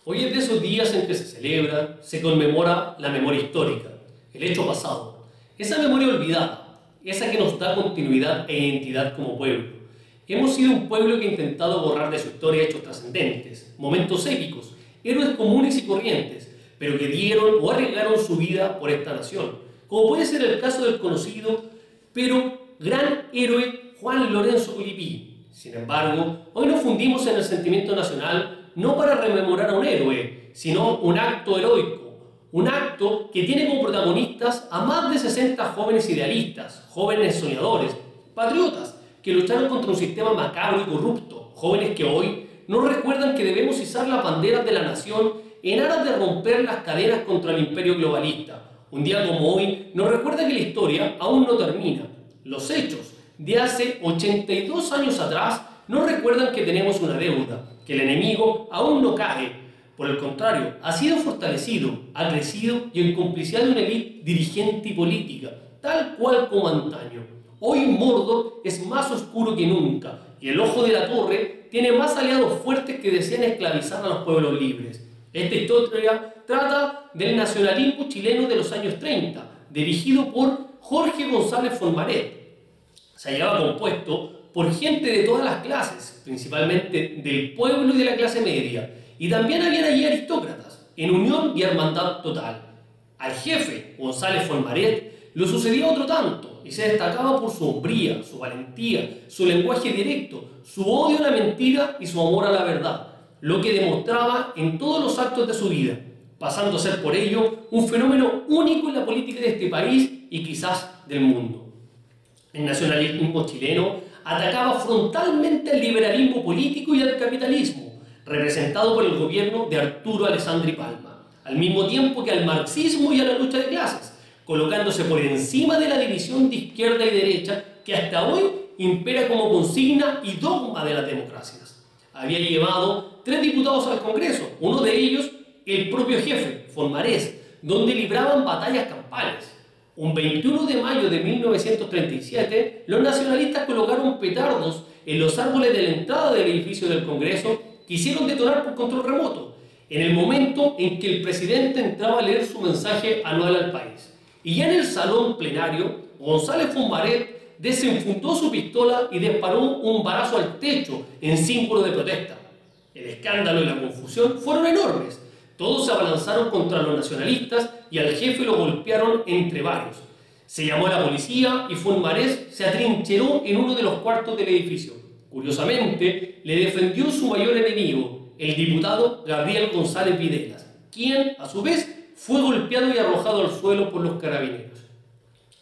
Hoy es de esos días en que se celebra, se conmemora la memoria histórica, el hecho pasado, esa memoria olvidada, esa que nos da continuidad e identidad como pueblo. Hemos sido un pueblo que ha intentado borrar de su historia hechos trascendentes, momentos épicos, héroes comunes y corrientes, pero que dieron o arriesgaron su vida por esta nación, como puede ser el caso del conocido pero gran héroe Juan Lorenzo Colipí. Sin embargo, hoy nos fundimos en el sentimiento nacional no para rememorar a un héroe, sino un acto heroico, un acto que tiene como protagonistas a más de 60 jóvenes idealistas, jóvenes soñadores, patriotas, que lucharon contra un sistema macabro y corrupto, jóvenes que hoy nos recuerdan que debemos izar las banderas de la nación en aras de romper las cadenas contra el imperio globalista. Un día como hoy nos recuerda que la historia aún no termina. Los hechos de hace 82 años atrás nos recuerdan que tenemos una deuda, que el enemigo aún no cae. Por el contrario, ha sido fortalecido, ha crecido y en complicidad de una élite dirigente y política, tal cual como antaño. Hoy Mordor es más oscuro que nunca y el ojo de la torre tiene más aliados fuertes que desean esclavizar a los pueblos libres. Esta historia trata del nacionalismo chileno de los años 30, dirigido por Jorge González Fontmaret. Se hallaba compuesto por gente de todas las clases, principalmente del pueblo y de la clase media, y también habían allí aristócratas, en unión y hermandad total. Al jefe, González Fontmaret, lo sucedía otro tanto, y se destacaba por su hombría, su valentía, su lenguaje directo, su odio a la mentira y su amor a la verdad, lo que demostraba en todos los actos de su vida, pasando a ser por ello un fenómeno único en la política de este país y quizás del mundo. El nacionalismo chileno atacaba frontalmente al liberalismo político y al capitalismo, representado por el gobierno de Arturo Alessandri Palma, al mismo tiempo que al marxismo y a la lucha de clases, colocándose por encima de la división de izquierda y derecha que hasta hoy impera como consigna y dogma de las democracias. Había llevado 3 diputados al Congreso, uno de ellos el propio jefe, Fontmaret, donde libraban batallas campales. Un 21 de mayo de 1937, los nacionalistas colocaron petardos en los árboles de la entrada del edificio del Congreso que hicieron detonar por control remoto, en el momento en que el presidente entraba a leer su mensaje anual al país. Y ya en el salón plenario, González Fontmaret desenfundó su pistola y disparó un balazo al techo en símbolo de protesta. El escándalo y la confusión fueron enormes. Todos se abalanzaron contra los nacionalistas y al jefe lo golpearon entre varios. Se llamó a la policía y Fontmaret se atrincheró en uno de los cuartos del edificio. Curiosamente, le defendió su mayor enemigo, el diputado Gabriel González Videlas, quien, a su vez, fue golpeado y arrojado al suelo por los carabineros.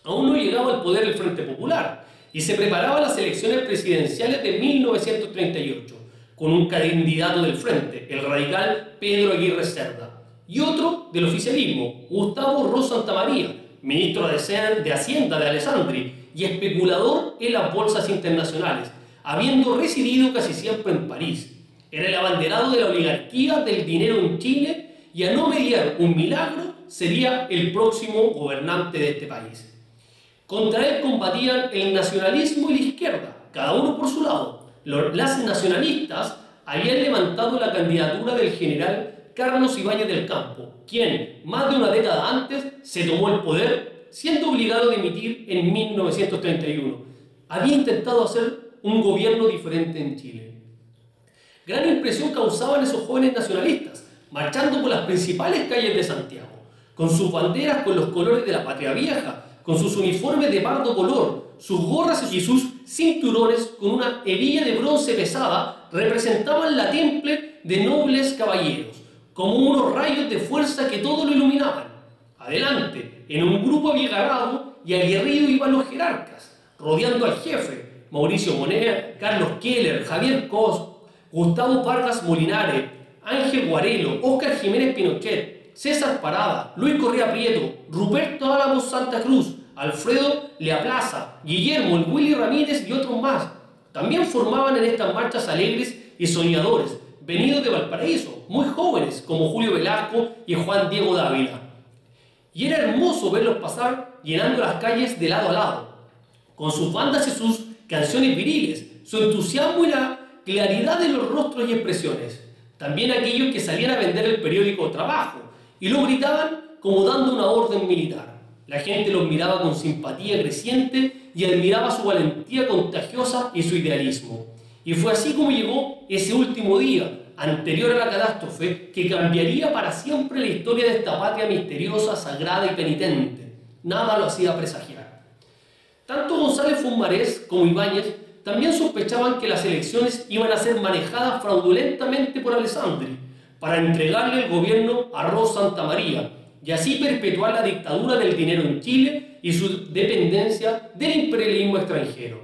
Aún no llegaba al poder el Frente Popular y se preparaban las elecciones presidenciales de 1938, con un candidato del Frente, el radical Pedro Aguirre Cerda, y otro del oficialismo, Gustavo Ros Santamaría, ministro de Hacienda de Alessandri y especulador en las bolsas internacionales, habiendo residido casi siempre en París. Era el abanderado de la oligarquía del dinero en Chile y a no mediar un milagro sería el próximo gobernante de este país. Contra él combatían el nacionalismo y la izquierda, cada uno por su lado. Las nacionalistas habían levantado la candidatura del general Carlos Ibáñez del Campo, quien, más de una década antes, se tomó el poder, siendo obligado a dimitir en 1931. Había intentado hacer un gobierno diferente en Chile. Gran impresión causaban esos jóvenes nacionalistas, marchando por las principales calles de Santiago, con sus banderas con los colores de la patria vieja, con sus uniformes de pardo color, sus gorras y sus cinturones con una hebilla de bronce pesada representaban la temple de nobles caballeros, como unos rayos de fuerza que todo lo iluminaban. Adelante, en un grupo abigarrado y aguerrido iban los jerarcas, rodeando al jefe, Mauricio Monea, Carlos Keller, Javier Cos, Gustavo Vargas Molinare, Ángel Guarelo, Óscar Jiménez Pinochet, César Parada, Luis Correa Prieto, Ruperto Álamos Santa Cruz, Alfredo Leaplaza, Guillermo el Willy Ramírez y otros más. También formaban en estas marchas alegres y soñadores, venidos de Valparaíso, muy jóvenes como Julio Velasco y Juan Diego Dávila. Y era hermoso verlos pasar llenando las calles de lado a lado, con sus bandas y sus canciones viriles, su entusiasmo y la claridad de los rostros y expresiones. también aquellos que salían a vender el periódico Trabajo y lo gritaban como dando una orden militar. La gente los miraba con simpatía creciente y admiraba su valentía contagiosa y su idealismo. Y fue así como llegó ese último día, anterior a la catástrofe, que cambiaría para siempre la historia de esta patria misteriosa, sagrada y penitente. Nada lo hacía presagiar. Tanto González Fumbarés como Ibáñez también sospechaban que las elecciones iban a ser manejadas fraudulentamente por Alessandri para entregarle el gobierno a Ros Santamaría y así perpetuar la dictadura del dinero en Chile y su dependencia del imperialismo extranjero.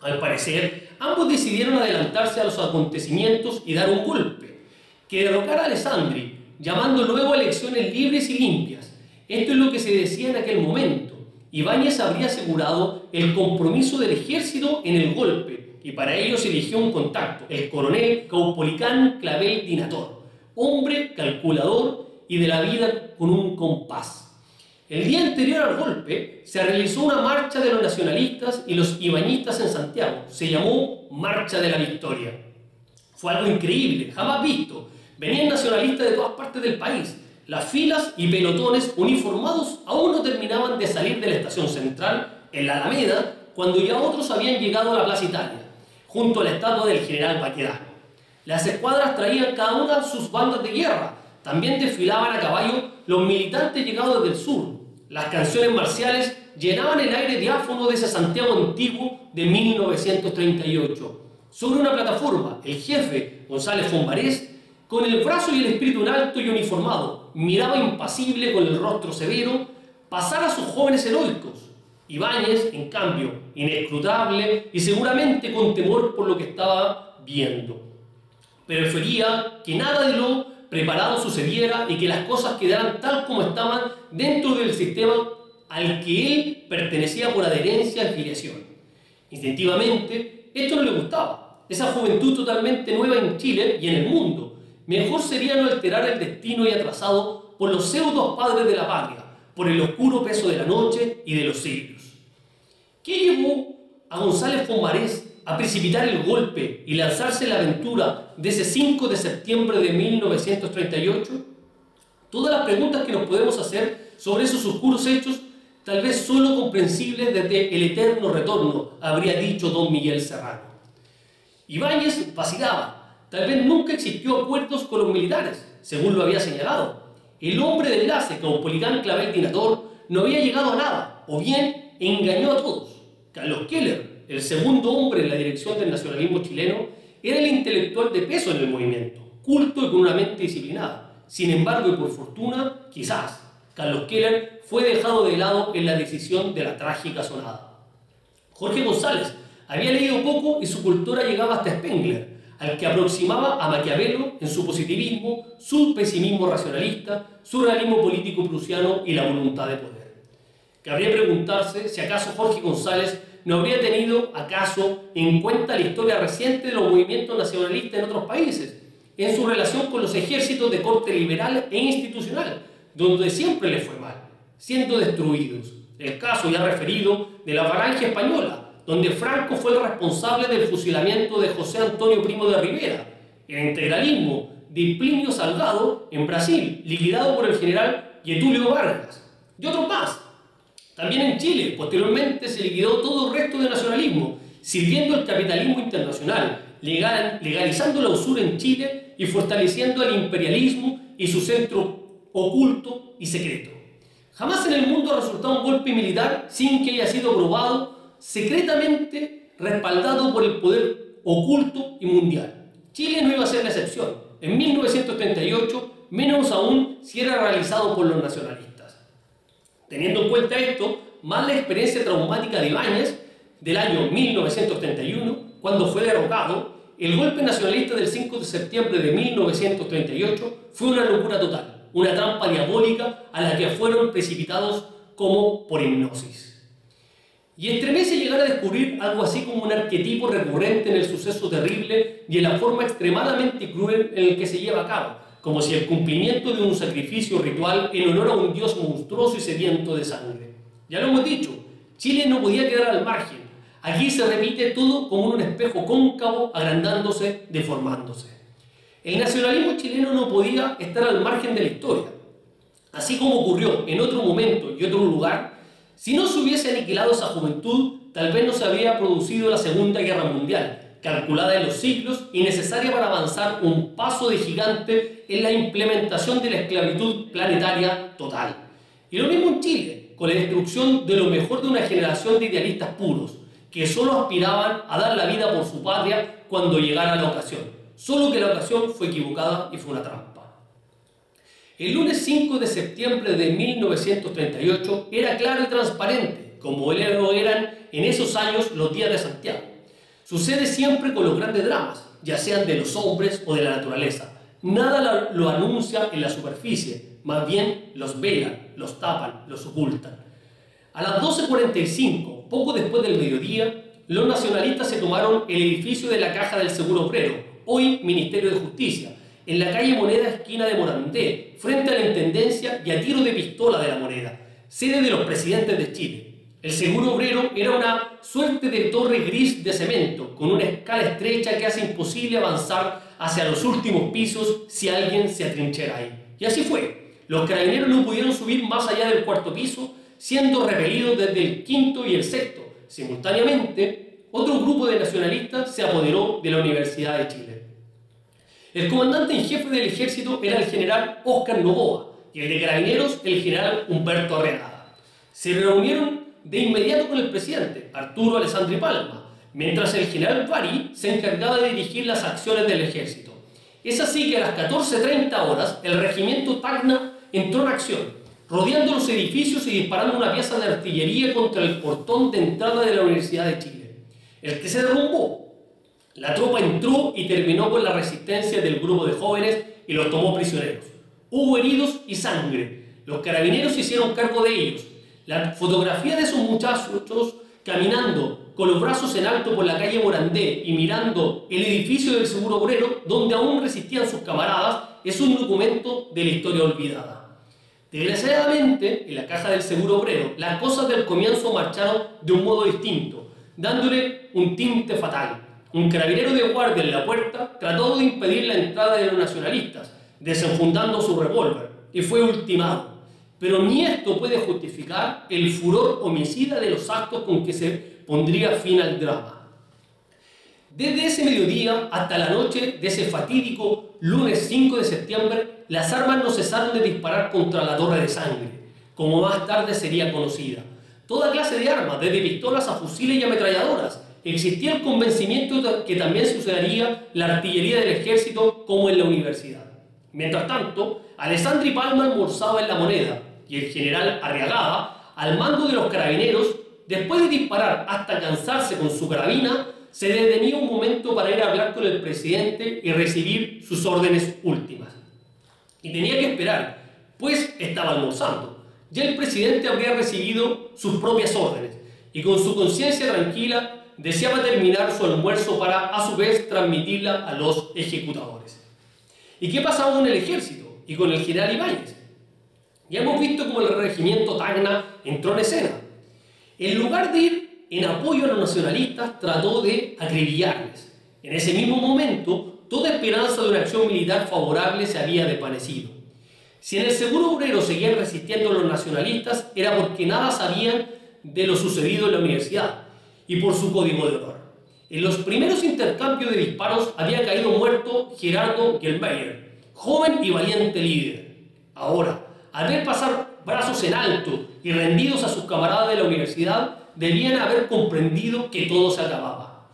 Al parecer, ambos decidieron adelantarse a los acontecimientos y dar un golpe, que derrocara a Alessandri, llamando luego a elecciones libres y limpias. Esto es lo que se decía en aquel momento. Ibáñez habría asegurado el compromiso del ejército en el golpe, y para ello se eligió un contacto, el coronel Caupolicán Clavel Dinator, hombre calculador y de la vida con un compás. El día anterior al golpe se realizó una marcha de los nacionalistas y los ibañistas en Santiago. Se llamó Marcha de la Victoria. Fue algo increíble, jamás visto. Venían nacionalistas de todas partes del país. Las filas y pelotones uniformados aún no terminaban de salir de la estación central, en la Alameda, cuando ya otros habían llegado a la Plaza Italia, junto a la estatua del general Baquedano. Las escuadras traían cada una sus bandas de guerra. También desfilaban a caballo los militantes llegados del sur. Las canciones marciales llenaban el aire diáfano de ese Santiago antiguo de 1938. Sobre una plataforma, el jefe, González Fumbarés, con el brazo y el espíritu en alto y uniformado, miraba impasible con el rostro severo pasar a sus jóvenes heroicos. Ibáñez, en cambio, inescrutable y seguramente con temor por lo que estaba viendo. Prefería que nada de lo preparado sucediera y que las cosas quedaran tal como estaban dentro del sistema al que él pertenecía por adherencia y filiación. Instintivamente, esto no le gustaba. Esa juventud totalmente nueva en Chile y en el mundo. Mejor sería no alterar el destino y atrasado por los pseudos padres de la patria, por el oscuro peso de la noche y de los siglos. ¿Qué llevó a González Fumbarés a precipitar el golpe y lanzarse en la aventura de ese 5 de septiembre de 1938? Todas las preguntas que nos podemos hacer sobre esos oscuros hechos, tal vez solo comprensibles desde el eterno retorno, habría dicho don Miguel Serrano. Ibáñez vacilaba. Tal vez nunca existió acuerdos con los militares, según lo había señalado. El hombre de enlace, Caupolicán Clavel Dinator, no había llegado a nada, o bien engañó a todos. Carlos Keller, el segundo hombre en la dirección del nacionalismo chileno, era el intelectual de peso en el movimiento, culto y con una mente disciplinada. Sin embargo, y por fortuna, quizás, Carlos Keller fue dejado de lado en la decisión de la trágica sonada. Jorge González había leído poco y su cultura llegaba hasta Spengler, al que aproximaba a Maquiavelo en su positivismo, su pesimismo racionalista, su realismo político prusiano y la voluntad de poder. Cabría preguntarse si acaso Jorge González no habría tenido acaso en cuenta la historia reciente de los movimientos nacionalistas en otros países, en su relación con los ejércitos de corte liberal e institucional, donde siempre les fue mal, siendo destruidos. El caso ya referido de la Falange Española, donde Franco fue el responsable del fusilamiento de José Antonio Primo de Rivera, el integralismo de Plinio Salgado en Brasil, liquidado por el general Getúlio Vargas, y otros más. También en Chile, posteriormente se liquidó todo el resto de nacionalismo, sirviendo al capitalismo internacional, legalizando la usura en Chile y fortaleciendo el imperialismo y su centro oculto y secreto. Jamás en el mundo ha resultado un golpe militar sin que haya sido probado secretamente respaldado por el poder oculto y mundial. Chile no iba a ser la excepción. En 1938, menos aún si era realizado por los nacionalistas. Teniendo en cuenta esto, más la experiencia traumática de Ibáñez del año 1931, cuando fue derrocado, el golpe nacionalista del 5 de septiembre de 1938 fue una locura total, una trampa diabólica a la que fueron precipitados como por hipnosis. Y estremece llegar a descubrir algo así como un arquetipo recurrente en el suceso terrible y en la forma extremadamente cruel en el que se lleva a cabo, como si el cumplimiento de un sacrificio ritual en honor a un dios monstruoso y sediento de sangre. Ya lo hemos dicho, Chile no podía quedar al margen. Aquí se repite todo como un espejo cóncavo, agrandándose, deformándose. El nacionalismo chileno no podía estar al margen de la historia. Así como ocurrió en otro momento y otro lugar, si no se hubiese aniquilado esa juventud, tal vez no se habría producido la Segunda Guerra Mundial, calculada en los siglos y necesaria para avanzar un paso de gigante en la implementación de la esclavitud planetaria total. Y lo mismo en Chile, con la destrucción de lo mejor de una generación de idealistas puros, que solo aspiraban a dar la vida por su patria cuando llegara la ocasión. Solo que la ocasión fue equivocada y fue una trampa. El lunes 5 de septiembre de 1938 era claro y transparente, como lo eran en esos años los días de Santiago. Sucede siempre con los grandes dramas, ya sean de los hombres o de la naturaleza. Nada lo anuncia en la superficie, más bien los velan, los tapan, los ocultan. A las 12:45, poco después del mediodía, los nacionalistas se tomaron el edificio de la Caja del Seguro Obrero, hoy Ministerio de Justicia, en la calle Moneda, esquina de Morandé, frente a la Intendencia y a tiro de pistola de la Moneda, sede de los presidentes de Chile. El Seguro Obrero era una suerte de torre gris de cemento, con una escala estrecha que hace imposible avanzar hacia los últimos pisos si alguien se atrinchera ahí. Y así fue. Los carabineros no pudieron subir más allá del cuarto piso, siendo repelidos desde el quinto y el sexto. Simultáneamente, otro grupo de nacionalistas se apoderó de la Universidad de Chile. El comandante en jefe del ejército era el general Óscar Novoa y el de carabineros el general Humberto Arriagada. Se reunieron de inmediato con el presidente, Arturo Alessandri Palma, mientras el general Bari se encargaba de dirigir las acciones del ejército. Es así que a las 14:30 horas el regimiento Tacna entró en acción, rodeando los edificios y disparando una pieza de artillería contra el portón de entrada de la Universidad de Chile, el que se derrumbó. La tropa entró y terminó con la resistencia del grupo de jóvenes y los tomó prisioneros. Hubo heridos y sangre. Los carabineros se hicieron cargo de ellos. La fotografía de esos muchachos caminando con los brazos en alto por la calle Morandé y mirando el edificio del Seguro Obrero, donde aún resistían sus camaradas, es un documento de la historia olvidada. Desgraciadamente, en la Caja del Seguro Obrero, las cosas del comienzo marcharon de un modo distinto, dándole un tinte fatal. Un carabinero de guardia en la puerta trató de impedir la entrada de los nacionalistas, desenfundando su revólver, y fue ultimado. Pero ni esto puede justificar el furor homicida de los actos con que se pondría fin al drama. Desde ese mediodía hasta la noche de ese fatídico lunes 5 de septiembre, las armas no cesaron de disparar contra la Torre de Sangre, como más tarde sería conocida. Toda clase de armas, desde pistolas a fusiles y ametralladoras. Existía el convencimiento de que también se usaría la artillería del ejército como en la universidad. Mientras tanto, Alessandri Palma almorzaba en la Moneda y el general Arriagada, al mando de los carabineros, después de disparar hasta cansarse con su carabina, se detenía un momento para ir a hablar con el presidente y recibir sus órdenes últimas. Y tenía que esperar, pues estaba almorzando. Ya el presidente habría recibido sus propias órdenes y con su conciencia tranquila deseaba terminar su almuerzo para, a su vez, transmitirla a los ejecutadores. ¿Y qué pasaba con el ejército y con el general Ibáñez? Ya hemos visto cómo el regimiento Tacna entró en escena. En lugar de ir en apoyo a los nacionalistas, trató de acribillarles. En ese mismo momento, toda esperanza de una acción militar favorable se había desvanecido. Si en el Seguro Obrero seguían resistiendo los nacionalistas, era porque nada sabían de lo sucedido en la universidad y por su código de honor. En los primeros intercambios de disparos había caído muerto Gerardo Gelmeyer, joven y valiente líder. Ahora, al ver pasar brazos en alto y rendidos a sus camaradas de la universidad, debían haber comprendido que todo se acababa.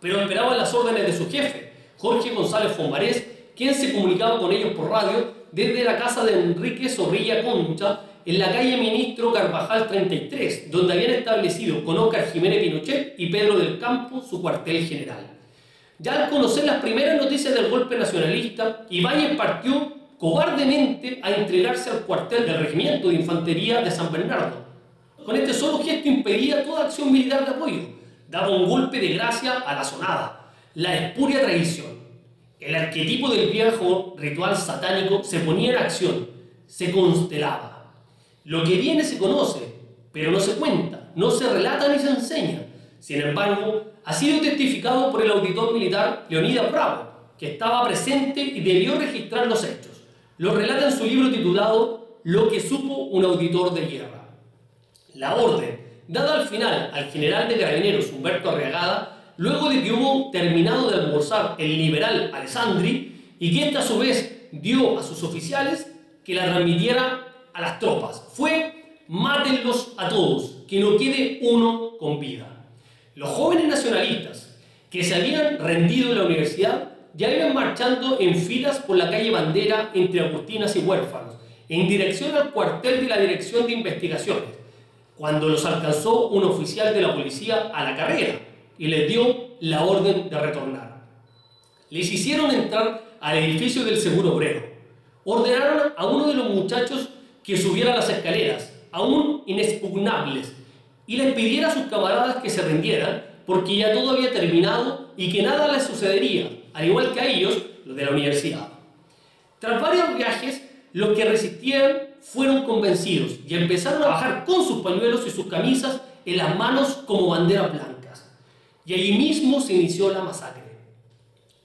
Pero esperaban las órdenes de su jefe, Jorge González Fonbarés, quien se comunicaba con ellos por radio desde la casa de Enrique Zorrilla Concha, en la calle Ministro Carvajal 33, donde habían establecido con Óscar Jiménez Pinochet y Pedro del Campo su cuartel general. Ya al conocer las primeras noticias del golpe nacionalista, Ibáñez partió cobardemente a entregarse al cuartel del Regimiento de Infantería de San Bernardo. Con este solo gesto impedía toda acción militar de apoyo, daba un golpe de gracia a la sonada, la espuria traición. El arquetipo del viejo ritual satánico se ponía en acción, se constelaba. Lo que viene se conoce, pero no se cuenta, no se relata ni se enseña. Sin embargo, ha sido testificado por el auditor militar Leonidas Bravo, que estaba presente y debió registrar los hechos. Lo relata en su libro titulado Lo que supo un auditor de guerra. La orden, dada al final al general de carabineros Humberto Arriagada, luego de que hubo terminado de almorzar el liberal Alessandri, y que éste a su vez dio a sus oficiales que la transmitiera a las tropas, fue: mátenlos a todos, que no quede uno con vida. Los jóvenes nacionalistas que se habían rendido en la universidad ya iban marchando en filas por la calle Bandera entre Agustinas y Huérfanos, en dirección al cuartel de la Dirección de Investigaciones, cuando los alcanzó un oficial de la policía a la carrera y les dio la orden de retornar. Les hicieron entrar al edificio del Seguro Obrero. Ordenaron a uno de los muchachos que subiera las escaleras, aún inexpugnables, y les pidiera a sus camaradas que se rindieran, porque ya todo había terminado y que nada les sucedería, al igual que a ellos, los de la universidad. Tras varios viajes, los que resistían fueron convencidos y empezaron a bajar con sus pañuelos y sus camisas en las manos como banderas blancas. Y allí mismo se inició la masacre.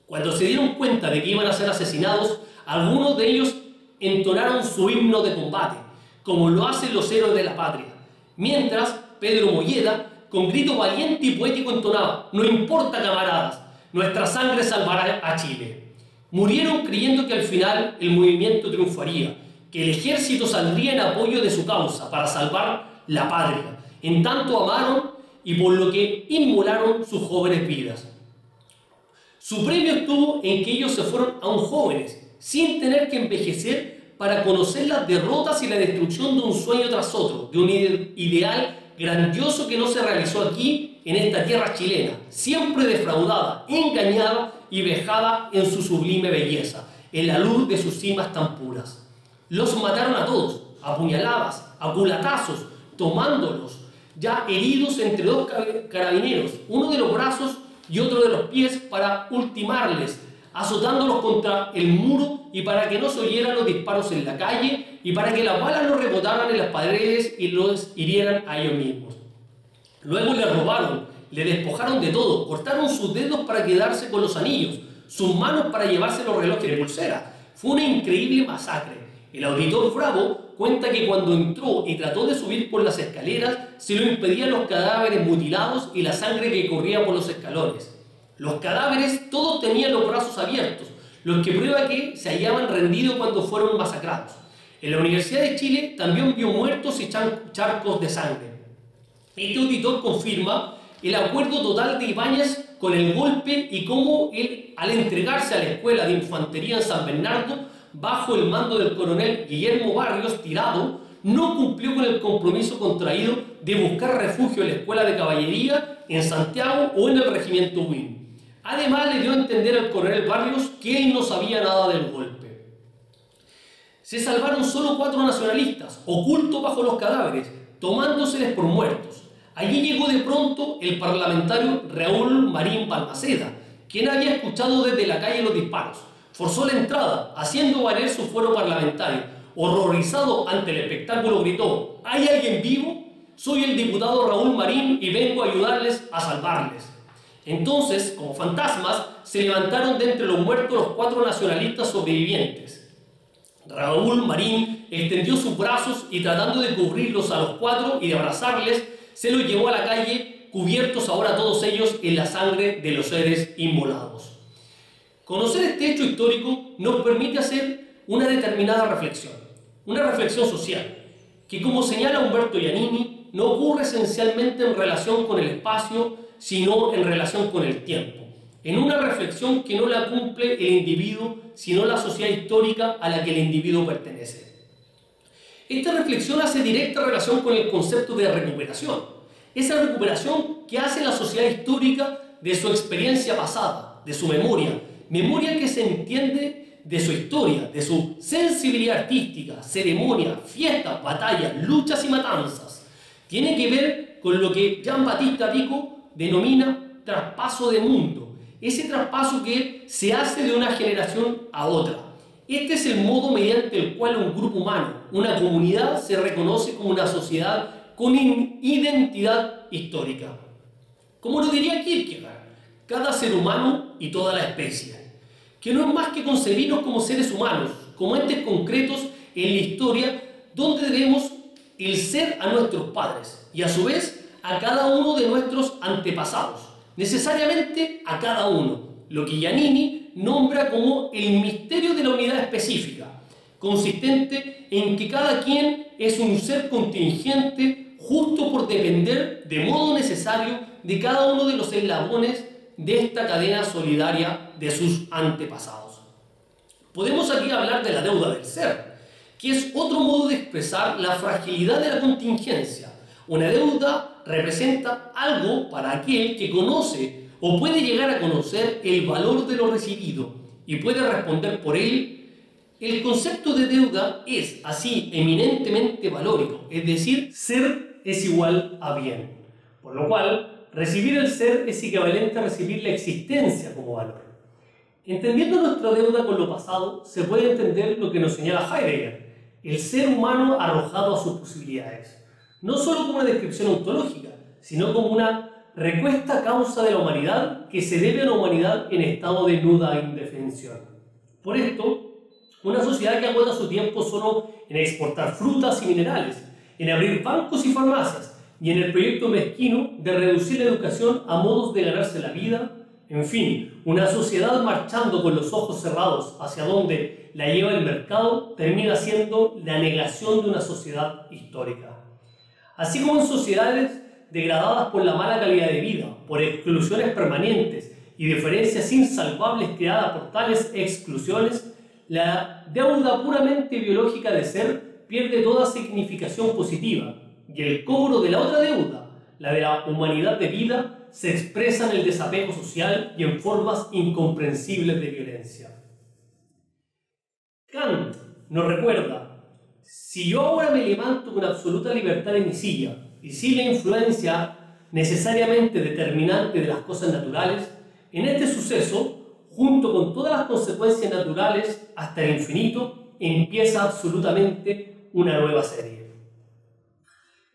Cuando se dieron cuenta de que iban a ser asesinados, algunos de ellos entonaron su himno de combate, como lo hacen los héroes de la patria, mientras Pedro Molleda, con grito valiente y poético, entonaba: no importa, camaradas, nuestra sangre salvará a Chile. Murieron creyendo que al final el movimiento triunfaría, que el ejército saldría en apoyo de su causa para salvar la patria. En tanto amaron y por lo que inmolaron sus jóvenes vidas. Su premio estuvo en que ellos se fueron aún jóvenes, sin tener que envejecer, para conocer las derrotas y la destrucción de un sueño tras otro, de un ideal grandioso que no se realizó aquí, en esta tierra chilena, siempre defraudada, engañada y vejada en su sublime belleza, en la luz de sus cimas tan puras. Los mataron a todos, a puñaladas, a culatazos, tomándolos, ya heridos, entre dos carabineros, uno de los brazos y otro de los pies, para ultimarles, azotándolos contra el muro y para que no se oyeran los disparos en la calle y para que las balas no rebotaran en las paredes y los hirieran a ellos mismos. Luego les robaron, le despojaron de todo, cortaron sus dedos para quedarse con los anillos, sus manos para llevarse los relojes de pulsera. Fue una increíble masacre. El auditor Bravo cuenta que cuando entró y trató de subir por las escaleras, se lo impedían los cadáveres mutilados y la sangre que corría por los escalones. Los cadáveres todos tenían los brazos abiertos, lo que prueba que se hallaban rendidos cuando fueron masacrados. En la Universidad de Chile también vio muertos y charcos de sangre. Este auditor confirma el acuerdo total de Ibáñez con el golpe y cómo él, al entregarse a la Escuela de Infantería en San Bernardo, bajo el mando del coronel Guillermo Barrios Tirado, no cumplió con el compromiso contraído de buscar refugio en la Escuela de Caballería en Santiago o en el Regimiento Win. Además, le dio a entender al coronel Barrios que él no sabía nada del golpe. Se salvaron solo 4 nacionalistas, ocultos bajo los cadáveres, tomándoseles por muertos. Allí llegó de pronto el parlamentario Raúl Marín Balmaceda, quien había escuchado desde la calle los disparos. Forzó la entrada, haciendo valer su fuero parlamentario. Horrorizado ante el espectáculo, gritó: ¿hay alguien vivo? Soy el diputado Raúl Marín y vengo a ayudarles a salvarles. Entonces, como fantasmas, se levantaron de entre los muertos los 4 nacionalistas sobrevivientes. Raúl Marín extendió sus brazos y, tratando de cubrirlos a los 4 y de abrazarles, se los llevó a la calle, cubiertos ahora todos ellos en la sangre de los seres inmolados. Conocer este hecho histórico nos permite hacer una determinada reflexión social, que, como señala Umberto Giannini, no ocurre esencialmente en relación con el espacio, sino en relación con el tiempo, en una reflexión que no la cumple el individuo, sino la sociedad histórica a la que el individuo pertenece. Esta reflexión hace directa relación con el concepto de recuperación, esa recuperación que hace la sociedad histórica de su experiencia pasada, de su memoria que se entiende de su historia, de su sensibilidad artística, ceremonia, fiestas, batallas, luchas y matanzas. Tiene que ver con lo que Jean-Baptiste Vico denomina traspaso de mundo, ese traspaso que se hace de una generación a otra. Este es el modo mediante el cual un grupo humano, una comunidad, se reconoce como una sociedad con identidad histórica. Como lo diría Kierkegaard, cada ser humano y toda la especie. que no es más que concebirnos como seres humanos, como entes concretos en la historia, donde debemos el ser a nuestros padres y a su vez a cada uno de nuestros antepasados, necesariamente a cada uno, lo que Giannini nombra como el misterio de la unidad específica, consistente en que cada quien es un ser contingente justo por depender de modo necesario de cada uno de los eslabones de esta cadena solidaria de sus antepasados. Podemos aquí hablar de la deuda del ser, que es otro modo de expresar la fragilidad de la contingencia. Una deuda representa algo para aquel que conoce o puede llegar a conocer el valor de lo recibido y puede responder por él. El concepto de deuda es así eminentemente valórico, es decir, ser es igual a bien, por lo cual recibir el ser es equivalente a recibir la existencia como valor. Entendiendo nuestra deuda con lo pasado, se puede entender lo que nos señala Heidegger, el ser humano arrojado a sus posibilidades, no solo como una descripción ontológica, sino como una recuesta causa de la humanidad que se debe a una humanidad en estado de nuda indefensión. Por esto, una sociedad que agota su tiempo solo en exportar frutas y minerales, en abrir bancos y farmacias, y en el proyecto mezquino de reducir la educación a modos de ganarse la vida, en fin, una sociedad marchando con los ojos cerrados hacia donde la lleva el mercado, termina siendo la negación de una sociedad histórica. Así como en sociedades degradadas por la mala calidad de vida, por exclusiones permanentes y diferencias insalvables creadas por tales exclusiones, la deuda puramente biológica de ser pierde toda significación positiva y el cobro de la otra deuda, la de la humanidad de vida, se expresa en el desapego social y en formas incomprensibles de violencia. Kant nos recuerda: si yo ahora me levanto con absoluta libertad en mi silla y sin la influencia necesariamente determinante de las cosas naturales, en este suceso, junto con todas las consecuencias naturales hasta el infinito, empieza absolutamente una nueva serie.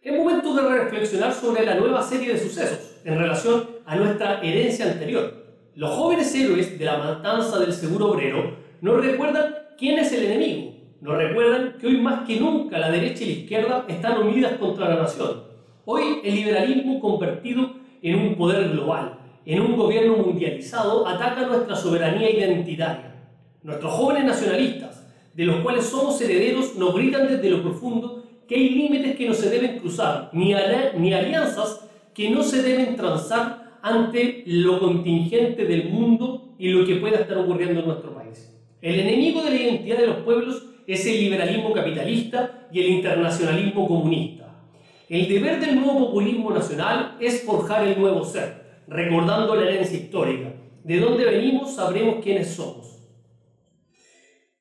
Es momento de reflexionar sobre la nueva serie de sucesos en relación a nuestra herencia anterior. Los jóvenes héroes de la matanza del seguro obrero nos recuerdan quién es el enemigo. Nos recuerdan que hoy más que nunca la derecha y la izquierda están unidas contra la nación. Hoy el liberalismo convertido en un poder global, en un gobierno mundializado, ataca nuestra soberanía identitaria. Nuestros jóvenes nacionalistas, de los cuales somos herederos, nos gritan desde lo profundo que hay límites que no se deben cruzar, ni alianzas que no se deben transar ante lo contingente del mundo y lo que pueda estar ocurriendo en nuestro país. El enemigo de la identidad de los pueblos es el liberalismo capitalista y el internacionalismo comunista. El deber del nuevo populismo nacional es forjar el nuevo ser, recordando la herencia histórica. De dónde venimos, sabremos quiénes somos.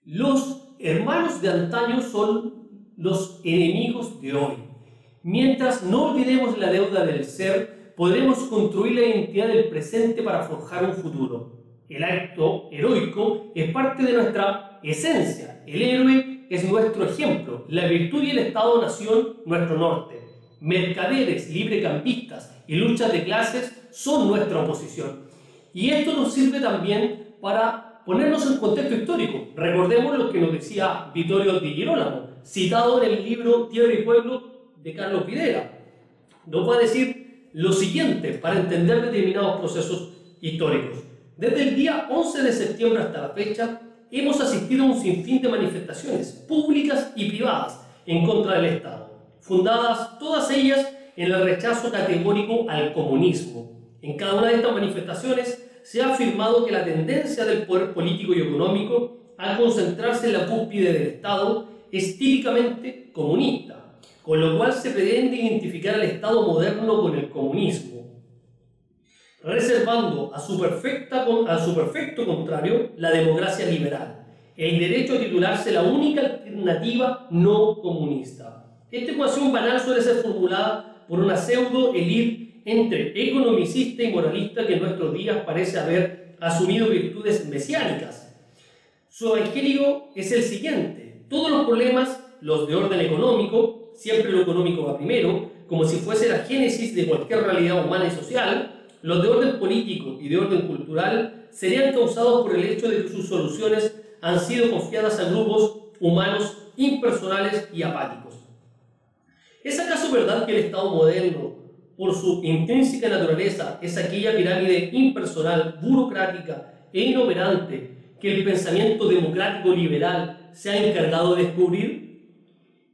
Los hermanos de antaño son los enemigos de hoy. Mientras no olvidemos la deuda del ser, podremos construir la identidad del presente para forjar un futuro. El acto heroico es parte de nuestra esencia. El héroe es nuestro ejemplo. La virtud y el Estado-nación, nuestro norte. Mercaderes, librecampistas y luchas de clases son nuestra oposición. Y esto nos sirve también para ponernos en contexto histórico. Recordemos lo que nos decía Vittorio Di Girolamo, citado en el libro Tierra y Pueblo de Carlos Videla. Nos va a decir lo siguiente para entender determinados procesos históricos. Desde el día 11 de septiembre hasta la fecha, hemos asistido a un sinfín de manifestaciones públicas y privadas en contra del Estado, fundadas todas ellas en el rechazo categórico al comunismo. En cada una de estas manifestaciones se ha afirmado que la tendencia del poder político y económico a concentrarse en la cúspide del Estado es típicamente comunista, con lo cual se pretende identificar al Estado moderno con el comunismo, reservando a su perfecto contrario la democracia liberal, el derecho a titularse la única alternativa no comunista. Esta ecuación banal suele ser formulada por una pseudo-élite entre economicista y moralista que en nuestros días parece haber asumido virtudes mesiánicas. Su evangelio es el siguiente: todos los problemas, los de orden económico, siempre lo económico va primero, como si fuese la génesis de cualquier realidad humana y social. Los de orden político y de orden cultural serían causados por el hecho de que sus soluciones han sido confiadas a grupos humanos impersonales y apáticos. ¿Es acaso verdad que el Estado moderno, por su intrínseca naturaleza, es aquella pirámide impersonal, burocrática e inoperante que el pensamiento democrático liberal se ha encargado de descubrir?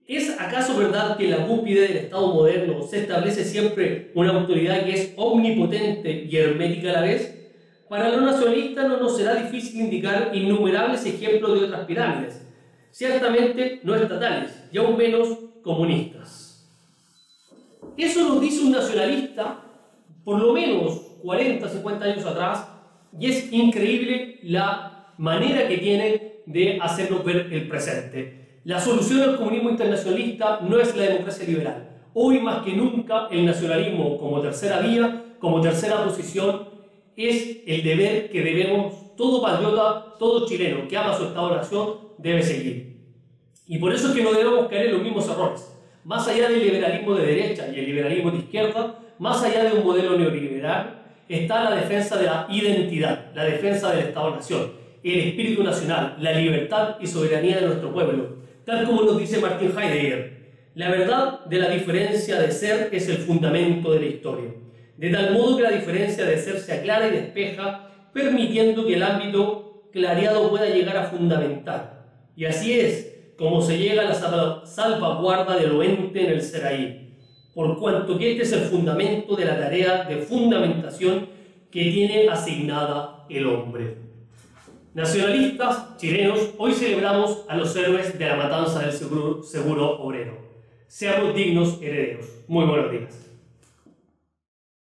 ¿Es acaso verdad que en la cúspide del Estado moderno se establece siempre una autoridad que es omnipotente y hermética a la vez? Para los nacionalistas no nos será difícil indicar innumerables ejemplos de otras pirámides, ciertamente no estatales y aún menos comunistas. Eso nos dice un nacionalista por lo menos 40, 50 años atrás, y es increíble la manera que tiene de hacernos ver el presente. La solución al comunismo internacionalista no es la democracia liberal. Hoy más que nunca el nacionalismo como tercera vía, como tercera posición, es el deber que debemos, todo patriota, todo chileno que ama su Estado-nación debe seguir. Y por eso es que no debemos caer en los mismos errores. Más allá del liberalismo de derecha y el liberalismo de izquierda, más allá de un modelo neoliberal, está la defensa de la identidad, la defensa del Estado-nación, el espíritu nacional, la libertad y soberanía de nuestro pueblo. Tal como nos dice Martin Heidegger, la verdad de la diferencia de ser es el fundamento de la historia. De tal modo que la diferencia de ser se aclara y despeja, permitiendo que el ámbito clareado pueda llegar a fundamentar. Y así es como se llega a la salvaguarda de lo ente en el Seraí, por cuanto que este es el fundamento de la tarea de fundamentación que tiene asignada el hombre. Nacionalistas chilenos, hoy celebramos a los héroes de la matanza del seguro obrero. Seamos dignos herederos. Muy buenos días.